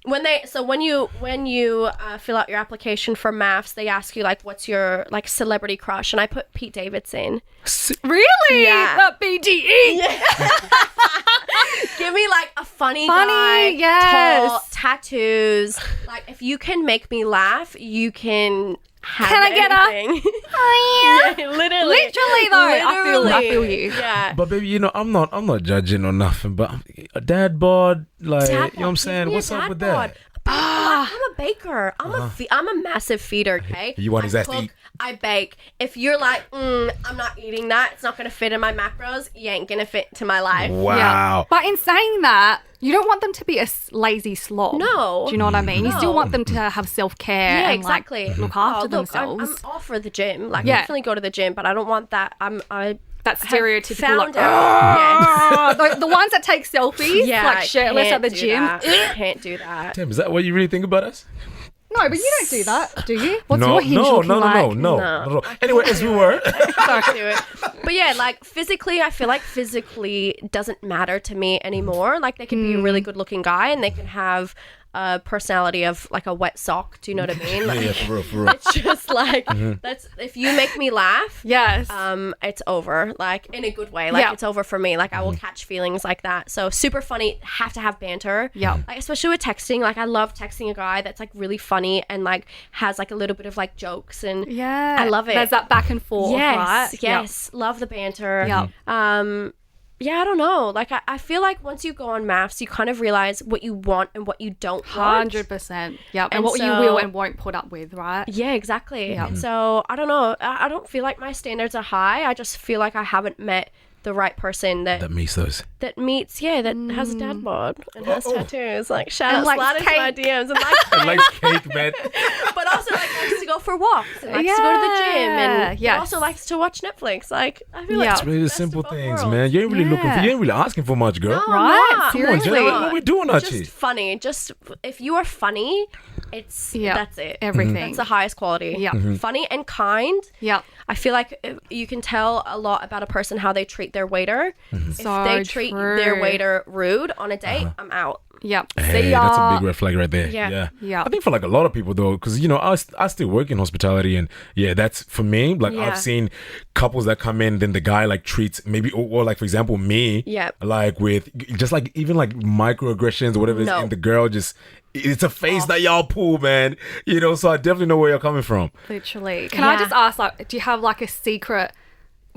S8: When you fill out your application for MAFS, they ask you like, what's your like celebrity crush, and I put Pete Davidson.
S7: Really?
S8: Yeah.
S7: That BDE?
S8: Give me like a funny
S7: Funny,
S8: guy,
S7: yes.
S8: tall, tattoos. Like if you can make me laugh, you can have
S7: Can I get a-
S8: anything.
S7: Oh,
S8: Yeah, literally.
S7: Literally, though. I feel you.
S8: Yeah.
S6: But baby, you know, I'm not judging or nothing, but a dad bod, like,
S8: Dad
S6: you know what I'm
S8: bod,
S6: saying?
S8: give me a
S6: What's up
S8: dad
S6: with
S8: bod.
S6: that?
S8: Like, I'm a baker. I'm a massive feeder. Okay.
S6: You want his
S8: I
S6: ass to
S8: cook,
S6: eat.
S8: I bake. If you're like, I'm not eating that. It's not gonna fit in my macros. You ain't gonna fit to my life.
S6: Wow.
S7: But in saying that, you don't want them to be a lazy slob.
S8: No.
S7: Do you know what I mean? You still
S8: No.
S7: want them to have self-care
S8: Yeah,
S7: and
S8: exactly.
S7: like look after
S8: Look,
S7: themselves.
S8: I'm all for the gym. Like,
S7: Yeah.
S8: definitely go to the gym, but I don't want that.
S7: that stereotypical
S8: Found
S7: like,
S8: out. Yes.
S7: the ones that take selfies,
S8: Yeah,
S7: like
S8: I
S7: shirtless at
S8: can't
S7: the
S8: do
S7: gym.
S8: that. I can't do that.
S6: Damn, is that what you really think about us?
S7: No, but you don't do that, do you? What's
S6: no,
S7: your hinge
S6: no,
S7: looking
S6: no,
S7: like?
S6: no. Anyway, as we were.
S8: Can't do it. But yeah, like physically, I feel like physically doesn't matter to me anymore. Like they can be a really good looking guy and they can have a personality of like a wet sock. Do you know what I mean? Like,
S6: Yeah, for real.
S8: it's just like that's if you make me laugh.
S7: Yes.
S8: It's over, like in a good way. Like
S7: Yeah.
S8: it's over for me. Like I will catch feelings like that. So super funny. Have to have banter.
S7: Yeah.
S8: Like especially with texting. Like I love texting a guy that's like really funny and like has like a little bit of like jokes and
S7: yeah.
S8: I love it.
S7: There's that back and forth,
S8: yes,
S7: right?
S8: yes. Love the banter.
S7: Yeah.
S8: Yeah, I don't know. Like I feel like once you go on MAFS, you kind of realize what you want and what you don't want.
S7: 100%. Yep. And
S8: And
S7: what you
S8: so-
S7: will and won't put up with, right?
S8: Yeah, exactly. And so I don't know. I don't feel like my standards are high. I just feel like I haven't met the right person that
S6: That meets those.
S8: that meets that has a dad bod and has tattoos. Like shout out,
S7: likes
S8: slide into my
S7: cake.
S8: DMs and like
S6: Like cake, man.
S8: but also like likes to go for walks and likes to go to the gym and
S7: yes.
S8: also likes to watch Netflix. Like I feel
S7: Yeah.
S8: like
S7: It's
S6: It's really the
S8: best of
S6: simple
S8: both
S6: things,
S8: worlds.
S6: man. You ain't really looking for, you ain't really asking for much, girl.
S8: No,
S7: Right?
S8: I'm not.
S7: Seriously.
S6: Come on, Jen, what we doing out
S8: Just
S6: here?
S8: funny. Just if you are funny, it's
S7: Yeah.
S8: that's it.
S7: Everything.
S8: That's the highest quality.
S7: Yeah.
S8: Funny and kind.
S7: Yeah.
S8: I feel like you can tell a lot about a person how they treat their waiter. If
S7: So
S8: they treat their
S7: true.
S8: waiter rude on a date, I'm out.
S7: Yep.
S6: Hey,
S7: See
S6: that's a
S7: ya.
S6: big red flag right there.
S8: Yeah.
S7: Yeah.
S6: I think for like a lot of people though, because you know, I still work in hospitality, and yeah, that's for me. Like
S8: Yeah.
S6: I've seen couples that come in, then the guy like treats maybe, or like for example me,
S8: Yeah.
S6: like with just like even like microaggressions or whatever, it is,
S8: No.
S6: and the girl just. It's a face that y'all pull, man. You know, so I definitely know where you're coming from.
S7: Literally. Can I
S8: Yeah.
S7: just ask, like, do you have like a secret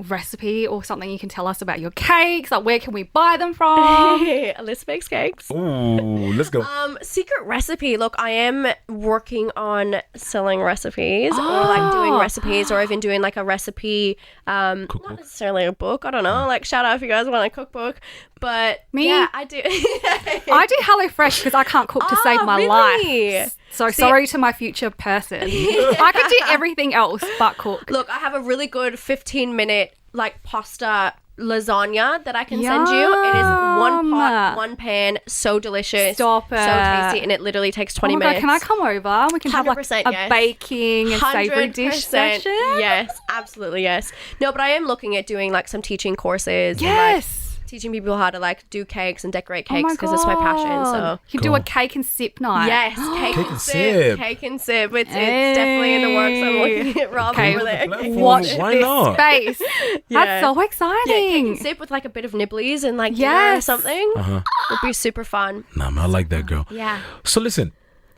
S7: recipe or something you can tell us about your cakes? Like, where can we buy them from?
S8: Alyssa bakes cakes.
S6: Ooh, let's go.
S8: Secret recipe. Look, I am working on selling recipes or like doing recipes, or even doing like a recipe, not necessarily a book. I don't know. Like, shout out if you guys want a cookbook. But yeah, I do.
S7: I do HelloFresh because I can't cook to save my life. So sorry to my future person. I could do everything else but cook.
S8: Look, I have a really good 15-minute like pasta lasagna that I can send you. It is one pot, one pan, so delicious.
S7: Stop it.
S8: So tasty, and it literally takes 20 minutes.
S7: God, can I come over? We can have like a baking and savoury dish session.
S8: Yes, absolutely, yes. No, but I am looking at doing like some teaching courses.
S7: Yes.
S8: And, like, teaching people how to like do cakes and decorate cakes because it's my passion. So
S7: you do a cake and sip night.
S8: Yes, cake and sip. Cake and sip. It's definitely in the works. I'm looking at Rob over there.
S7: Watch
S6: Why
S7: this
S6: not?
S7: space. That's so exciting.
S8: Yeah, cake and sip with like a bit of nibblies and like dinner or something. Would be super fun.
S6: Nah, man, I like that, girl.
S8: Yeah.
S6: So listen,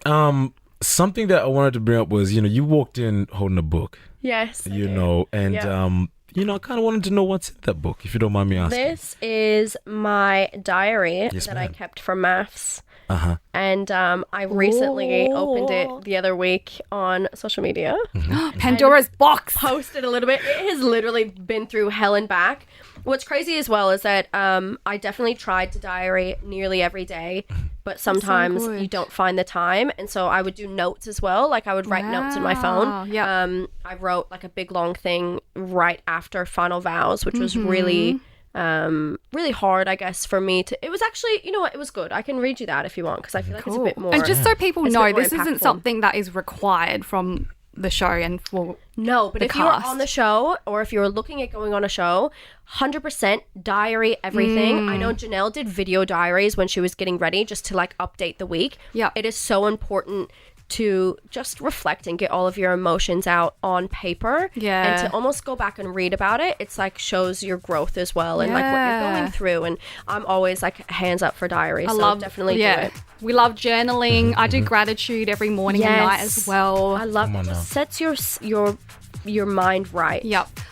S6: something that I wanted to bring up was, you walked in holding a book.
S8: Yes.
S6: And I kind of wanted to know what's in that book, if you don't mind me asking.
S8: This is my diary that I kept from MAFS. And I recently opened it the other week on social media.
S7: Pandora's box.
S8: Posted a little bit. It has literally been through hell and back. What's crazy as well is that I definitely tried to diary nearly every day, but sometimes you don't find the time. And so I would do notes as well. Like I would write notes in my phone. I wrote like a big long thing right after Final Vows, which was really hard, I guess, for me to. It was actually, you know what, it was good. I can read you that if you want, because I feel like it's a bit more.
S7: And just so people know, this
S8: impactful.
S7: isn't something that is required from the show and for
S8: but if you're on the show, or if you're looking at going on a show, 100% diary everything. I know Janelle did video diaries when she was getting ready, just to like update the week. It is so important to just reflect and get all of your emotions out on paper, and to almost go back and read about it. It's like shows your growth as well, and like what you're going through. And I'm always like hands up for diary. Definitely do it.
S7: We love journaling. I do gratitude every morning and night as well.
S8: I love it. Just sets your mind right.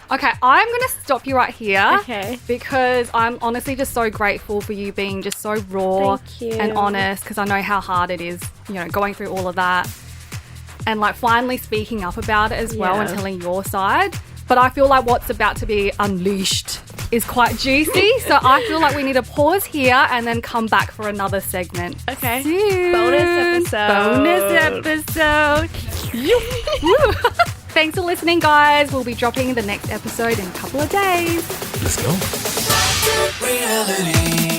S7: Okay, I'm going to stop you right here.
S8: Okay.
S7: Because I'm honestly just so grateful for you being just so raw and honest, because I know how hard it is, going through all of that. And like finally speaking up about it as well and telling your side. But I feel like what's about to be unleashed is quite juicy. So I feel like we need to pause here and then come back for another segment.
S8: Okay.
S7: Soon.
S8: Bonus episode.
S7: Thanks for listening, guys. We'll be dropping the next episode in a couple of days.
S6: Let's go.
S4: Reality.